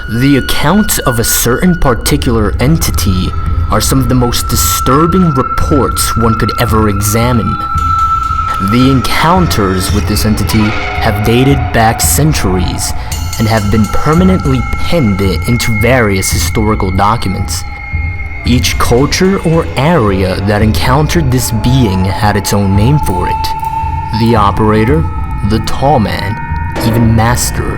The accounts of a certain particular entity are some of the most disturbing reports one could ever examine. The encounters with this entity have dated back centuries and have been permanently penned into various historical documents. Each culture or area that encountered this being had its own name for it. The operator, the tall man, even master.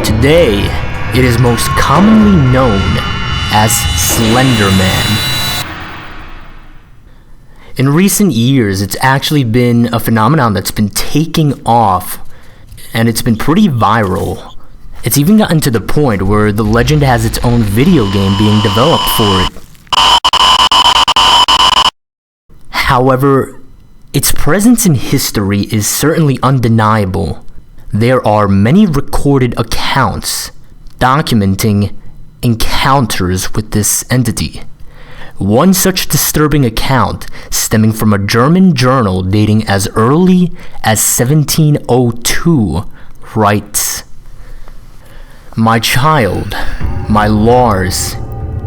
Today, it is most commonly known as Slender Man. In recent years, it's actually been a phenomenon that's been taking off, and it's been pretty viral. It's even gotten to the point where the legend has its own video game being developed for it. However, its presence in history is certainly undeniable. There are many recorded accounts documenting encounters with this entity. One such disturbing account, stemming from a German journal dating as early as 1702, writes, "My child, my Lars,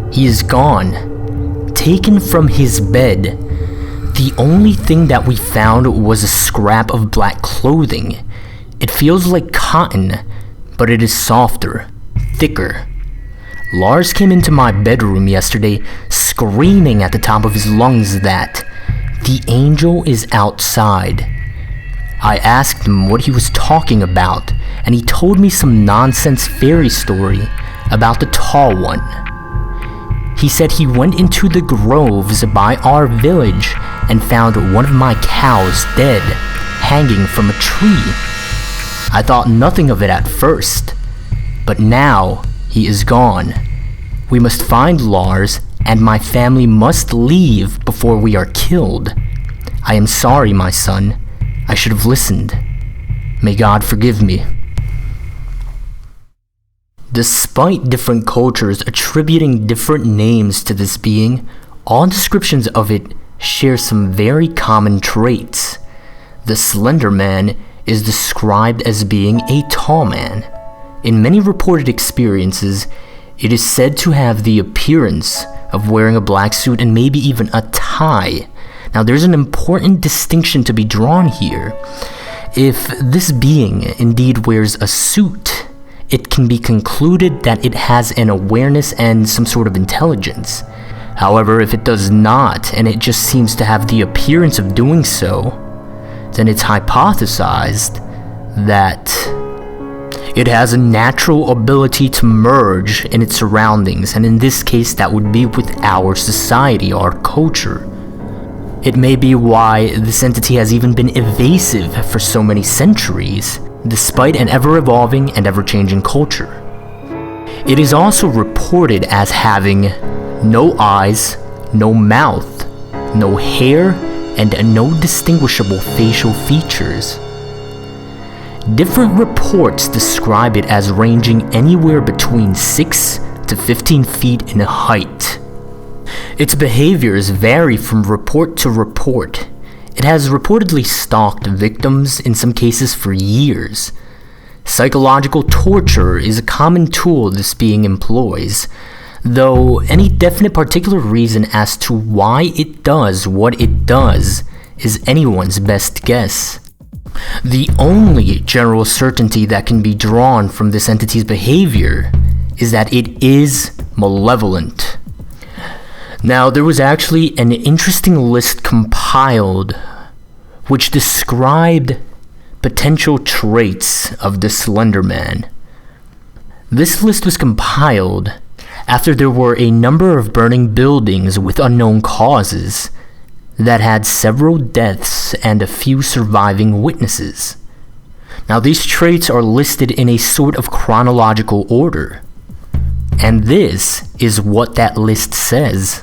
he is gone, taken from his bed. The only thing that we found was a scrap of black clothing. It feels like cotton, but it is softer, thicker. Lars came into my bedroom yesterday screaming at the top of his lungs that the angel is outside. I asked him what he was talking about, and he told me some nonsense fairy story about the tall one. He said he went into the groves by our village and found one of my cows dead, hanging from a tree. I thought nothing of it at first, but now he is gone. We must find Lars, and my family must leave before we are killed. I am sorry, my son. I should have listened. May God forgive me." Despite different cultures attributing different names to this being, all descriptions of it share some very common traits. The Slender Man is described as being a tall man. In many reported experiences, it is said to have the appearance of wearing a black suit and maybe even a tie. Now, there's an important distinction to be drawn here. If this being indeed wears a suit, it can be concluded that it has an awareness and some sort of intelligence. However, if it does not, and it just seems to have the appearance of doing so, then it's hypothesized that it has a natural ability to merge in its surroundings, and in this case that would be with our society, our culture. It may be why this entity has even been evasive for so many centuries, despite an ever-evolving and ever-changing culture. It is also reported as having no eyes, no mouth, no hair, and no distinguishable facial features. Different reports describe it as ranging anywhere between 6 to 15 feet in height. Its behaviors vary from report to report. It has reportedly stalked victims, in some cases for years. Psychological torture is a common tool this being employs, though any definite particular reason as to why it does what it does is anyone's best guess. The only general certainty that can be drawn from this entity's behavior is that it is malevolent. Now, there was actually an interesting list compiled which described potential traits of the Slender Man. This list was compiled after there were a number of burning buildings with unknown causes that had several deaths and a few surviving witnesses. Now, these traits are listed in a sort of chronological order, and this is what that list says.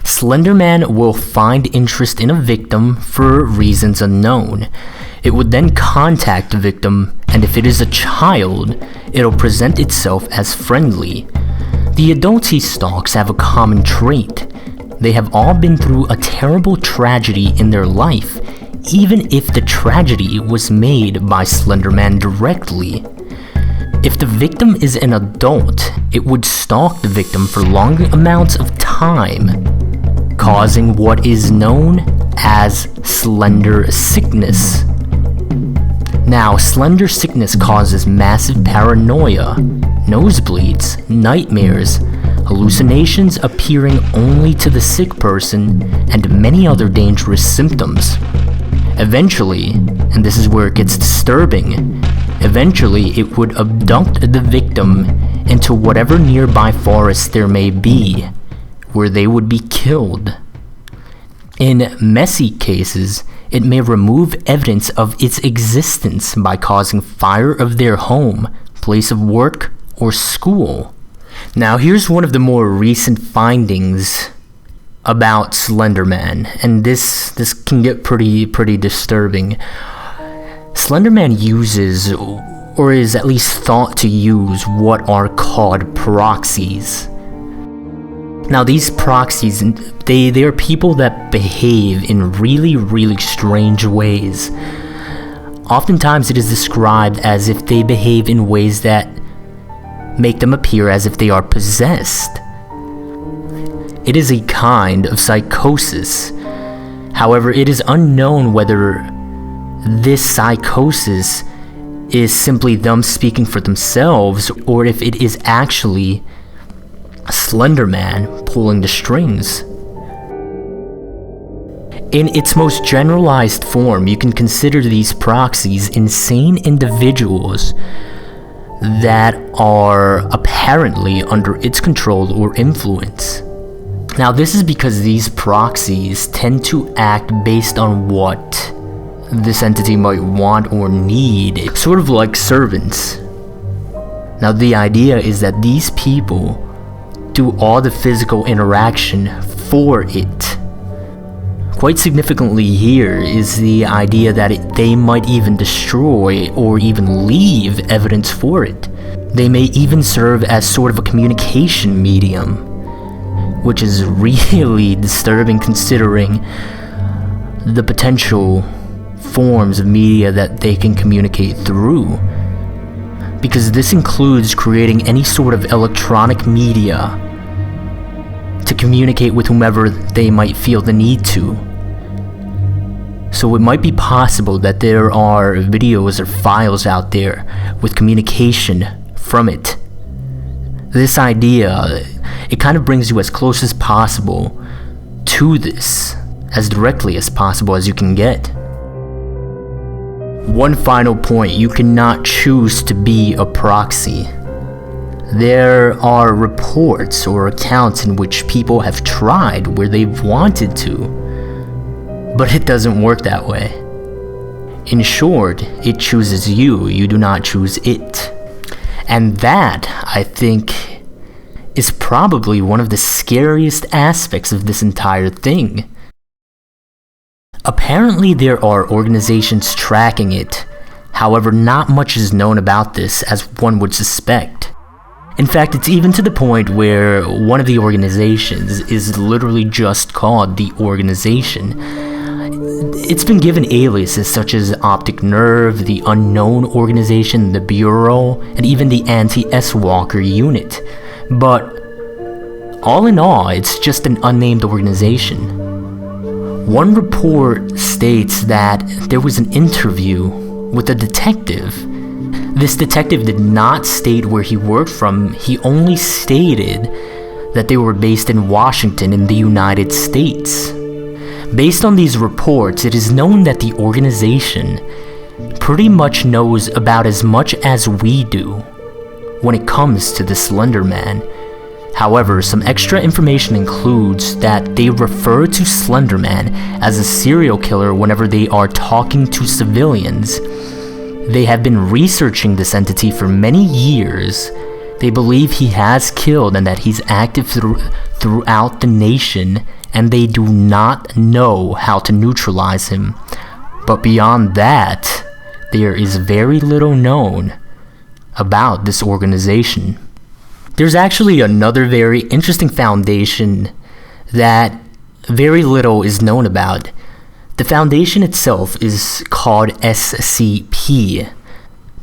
Slender Man will find interest in a victim for reasons unknown. It would then contact the victim, and if it is a child, it'll present itself as friendly. The adults he stalks have a common trait. They have all been through a terrible tragedy in their life, even if the tragedy was made by Slender Man directly. If the victim is an adult, it would stalk the victim for long amounts of time, causing what is known as slender sickness. Now, slender sickness causes massive paranoia, nosebleeds, nightmares, hallucinations appearing only to the sick person, and many other dangerous symptoms. Eventually, and this is where it gets disturbing, eventually it would abduct the victim into whatever nearby forest there may be, where they would be killed. In messy cases, it may remove evidence of its existence by causing fire of their home, place of work, or school. Now here's one of the more recent findings about Slender Man, and this can get pretty disturbing. Slender Man uses, or is at least thought to use, what are called proxies. Now these proxies, they are people that behave in really strange ways. Oftentimes it is described as if they behave in ways that make them appear as if they are possessed. It is a kind of psychosis. However, it is unknown whether this psychosis is simply them speaking for themselves, or if it is actually Slender Man pulling the strings. In its most generalized form, you can consider these proxies insane individuals that are apparently under its control or influence. Now this is because these proxies tend to act based on what this entity might want or need, sort of like servants. Now the idea is that these people do all the physical interaction for it. Quite significantly here is the idea that they might even destroy or even leave evidence for it. They may even serve as sort of a communication medium, which is really disturbing considering the potential forms of media that they can communicate through. Because this includes creating any sort of electronic media to communicate with whomever they might feel the need to. So it might be possible that there are videos or files out there with communication from it. This idea, it kind of brings you as close as possible to this, as directly as possible as you can get. One final point, you cannot choose to be a proxy. There are reports or accounts in which people have tried where they've wanted to, but it doesn't work that way. In short, it chooses you, you do not choose it. And that, I think, is probably one of the scariest aspects of this entire thing. Apparently there are organizations tracking it, however not much is known about this as one would suspect. In fact, it's even to the point where one of the organizations is literally just called the organization. It's been given aliases such as Optic Nerve, the Unknown Organization, the Bureau, and even the Anti-S-Walker Unit. But all in all, it's just an unnamed organization. One report states that there was an interview with a detective. This detective did not state where he worked from, he only stated that they were based in Washington in the United States. Based on these reports, it is known that the organization pretty much knows about as much as we do when it comes to the Slender Man. However, some extra information includes that they refer to Slender Man as a serial killer whenever they are talking to civilians. They have been researching this entity for many years. They believe he has killed and that he's active throughout the nation, and they do not know how to neutralize him. But beyond that, there is very little known about this organization. There's actually another very interesting foundation that very little is known about. The foundation itself is called SCP.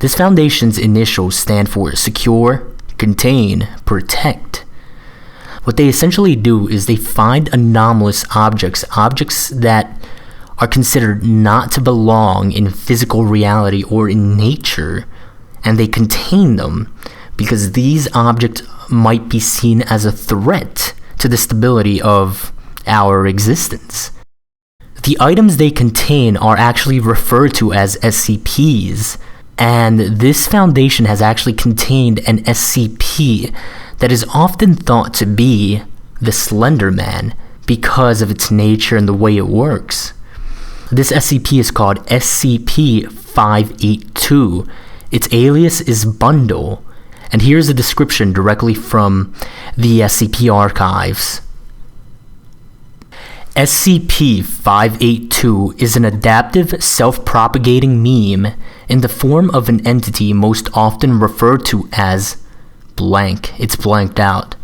This foundation's initials stand for secure, contain, protect. What they essentially do is they find anomalous objects that are considered not to belong in physical reality or in nature, and they contain them because these objects might be seen as a threat to the stability of our existence. The items they contain are actually referred to as SCPs, and this foundation has actually contained an SCP that is often thought to be the Slender Man because of its nature and the way it works. This SCP is called SCP-582. Its alias is Bundle, and here's a description directly from the SCP archives. SCP-582 is an adaptive, self-propagating meme in the form of an entity most often referred to as blank. It's blanked out.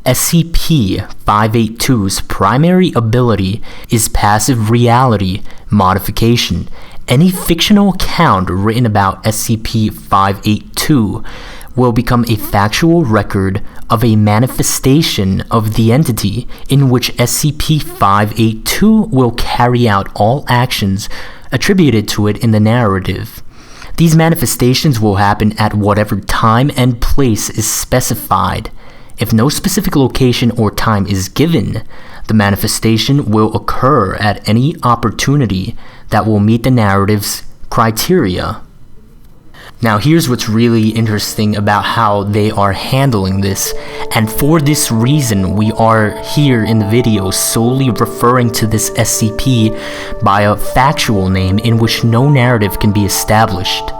SCP-582's primary ability is passive reality modification. Any fictional account written about SCP-582 will become a factual record of a manifestation of the entity in which SCP-582 will carry out all actions attributed to it in the narrative. These manifestations will happen at whatever time and place is specified. If no specific location or time is given, the manifestation will occur at any opportunity that will meet the narrative's criteria. Now here's what's really interesting about how they are handling this, and for this reason we are here in the video solely referring to this SCP by a factual name in which no narrative can be established.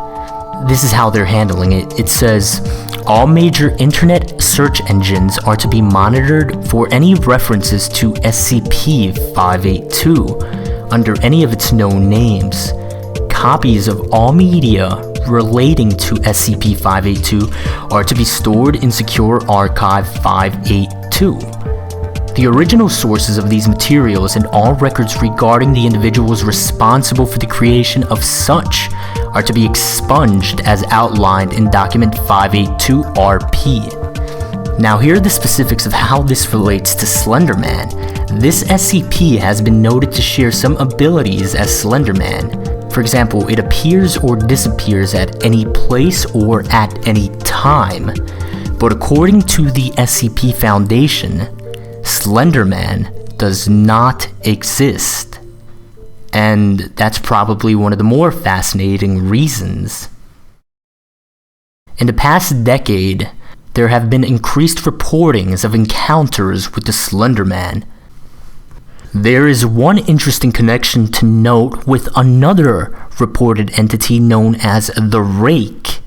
This is how they're handling it. It says, all major internet search engines are to be monitored for any references to SCP-582 under any of its known names. Copies of all media relating to SCP-582 are to be stored in Secure Archive 582. The original sources of these materials and all records regarding the individuals responsible for the creation of such are to be expunged as outlined in Document 582-RP. Now here are the specifics of how this relates to Slender Man. This SCP has been noted to share some abilities as Slender Man. For example, it appears or disappears at any place or at any time. But according to the SCP Foundation, Slender Man does not exist. And that's probably one of the more fascinating reasons. In the past decade, there have been increased reportings of encounters with the Slender Man. There is one interesting connection to note with another reported entity known as the Rake.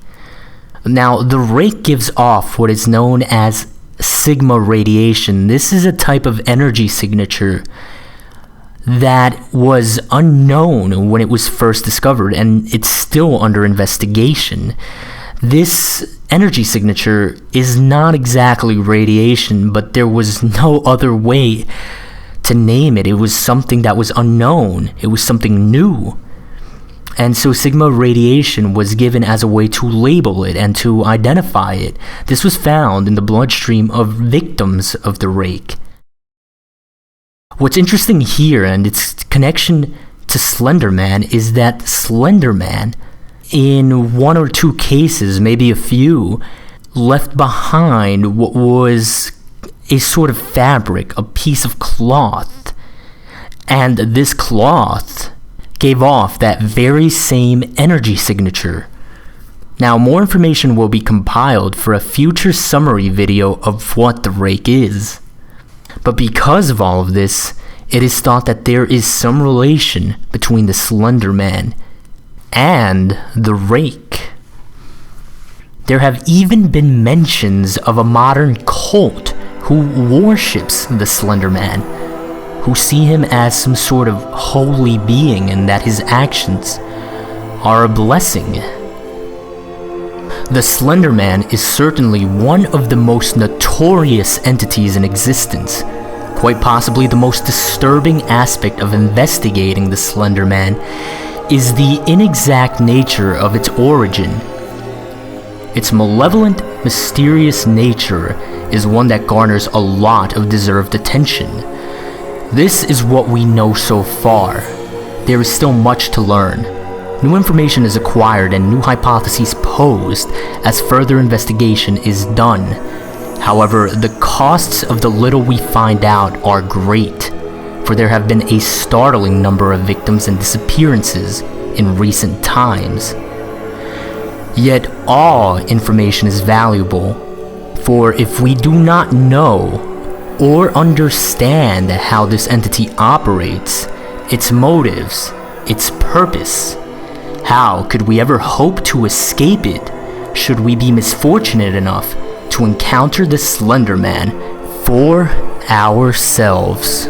Now, the Rake gives off what is known as sigma radiation. This is a type of energy signature that was unknown when it was first discovered, and it's still under investigation. This energy signature is not exactly radiation, but there was no other way to name it. It was something that was unknown. It was something new. And so sigma radiation was given as a way to label it and to identify it. This was found in the bloodstream of victims of the Rake. What's interesting here, and its connection to Slender Man, is that Slender Man, in one or two cases, maybe a few, left behind what was a sort of fabric, a piece of cloth, and this cloth gave off that very same energy signature. Now, more information will be compiled for a future summary video of what the Rake is. But because of all of this, it is thought that there is some relation between the Slender Man and the Rake. There have even been mentions of a modern cult who worships the Slender Man, who see him as some sort of holy being and that his actions are a blessing. The Slender Man is certainly one of the most notorious entities in existence. Quite possibly the most disturbing aspect of investigating the Slender Man is the inexact nature of its origin. Its malevolent, mysterious nature is one that garners a lot of deserved attention. This is what we know so far. There is still much to learn. New information is acquired and new hypotheses posed as further investigation is done. However, the costs of the little we find out are great, for there have been a startling number of victims and disappearances in recent times. Yet all information is valuable, for if we do not know or understand how this entity operates, its motives, its purpose, how could we ever hope to escape it should we be misfortunate enough to encounter the Slender Man for ourselves?